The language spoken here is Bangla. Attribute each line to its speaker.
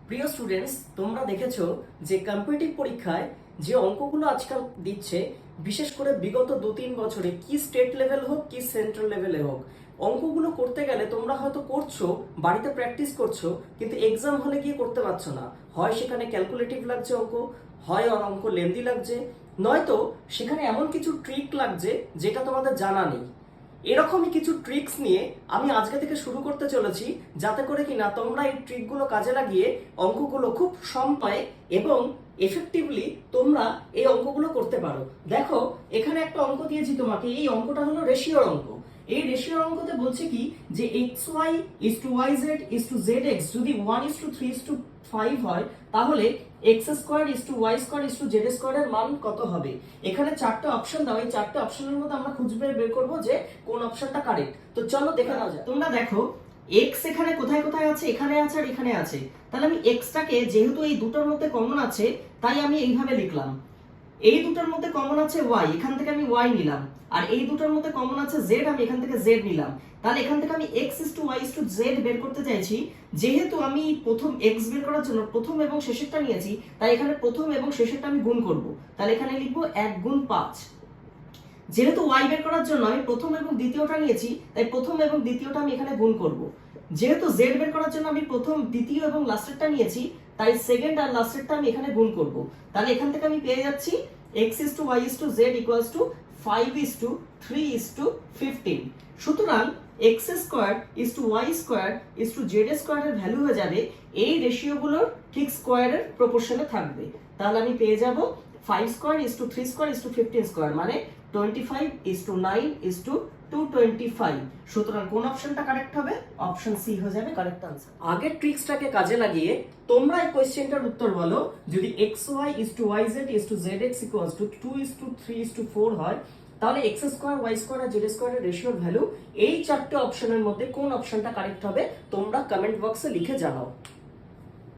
Speaker 1: প্রিয় স্টুডেন্টস, তোমরা দেখেছো যে কম্পিটিটিভ পরীক্ষায় যে অঙ্কগুলো আজকাল দিচ্ছে, বিশেষ করে বিগত 2-3 বছরে কি স্টেট লেভেল হোক কি সেন্ট্রাল লেভেলে হোক, অঙ্কগুলো করতে গেলে তোমরা হয়তো করছো, বাড়িতে প্র্যাকটিস করছো, কিন্তু এক্সাম হলে গিয়ে করতে পারছো না। হয় সেখানে ক্যালকুলেটিভ লাগছে অঙ্ক, হয় অঙ্ক লেন্দি লাগছে, নয়তো সেখানে এমন কিছু ট্রিক লাগছে যেটা তোমাদের জানা নেই। এরকমই কিছু ট্রিক্স নিয়ে আমি আজকে থেকে শুরু করতে চলেছি, যাতে করে কিনা তোমরা এই ট্রিকগুলো কাজে লাগিয়ে অঙ্কগুলো খুব সময়ে এবং এফেক্টিভলি তোমরা এই অঙ্কগুলো করতে পারো। দেখো, এখানে একটা অঙ্ক দিয়েছি তোমাকে। এই অঙ্কটা হলো রেশিওর অঙ্ক। এই রেশিওর অঙ্কতে বলছে কি যে xy is to yz is to zx যদি 1:3:5 হয়, তাহলে x square is to y square is to z square এর মান কত হবে। এখানে চারটে অপশন দাও। এই চারটে অপশনের মধ্যে আমরা খুঁজে বের করব যে কোন অপশনটা কারেক্ট। তো চলো দেখে নাও যায়। তোমরা দেখো, x এখানে কোথায় কোথায় আছে, এখানে আছে আর এখানে আছে। তাহলে আমি x টাকে, যেহেতু এই দুটোর মধ্যে কমন আছে, তাই আমি এইভাবে লিখলাম। এই দুটোর মধ্যে কমন আছে y, এখান থেকে আমি y নিলাম। আর এই দুটোর মধ্যে কমন আছে z, আমি এখান থেকে z নিলাম। তাহলে এখান থেকে আমি x is to y is to z বের করতে চাইছি। যেহেতু আমি প্রথম x বের করার জন্য প্রথম এবং শেষেরটা নিয়েছি, তাই এখানে প্রথম এবং শেষেরটা আমি গুণ করব। তাহলে এখানে লিখবো 1 গুণ 5। যেহেতু y বের করার জন্য আমি প্রথম এবং দ্বিতীয়টা নিয়েছি, তাই প্রথম এবং দ্বিতীয়টা আমি এখানে গুণ করব। যেহেতু z বের করার জন্য আমি প্রথম, দ্বিতীয় এবং লাস্টেরটা নিয়েছি, তাই সেকেন্ড আর লাস্টেরটা আমি এখানে গুণ করব। তাহলে এখান থেকে আমি পেয়ে যাচ্ছি x is to y is to z equals to 5 is to 3 is to 15। সুতরাং x square is to y square is to z square এর ভ্যালু হয়ে যাবে এই রেশিওগুলোর ঠিক স্কয়ারের প্রপোর্শনে থাকবে। তাহলে আমি পেয়ে যাব 5 square is to 3 square is to 15 square, মানে 25 is to 9 is to 225। সুতরাং কোন অপশনটা কারেক্ট হবে? অপশন সি হয়ে যাবে কারেক্ট আনসার। আগের ট্রিক্সটাকে কাজে লাগিয়ে তোমরা এই কোশ্চেনটার উত্তর বলো। যদি xy is to yz is to zx equals to 2 is to 3 is to 4 হয়, তাহলে x স্কয়ার y স্কয়ার আর z স্কয়ারের রেশিওর ভ্যালু এই চারটে অপশনের মধ্যে কোন অপশনটা কারেক্ট হবে তোমরা কমেন্ট বক্সে লিখে জানাও।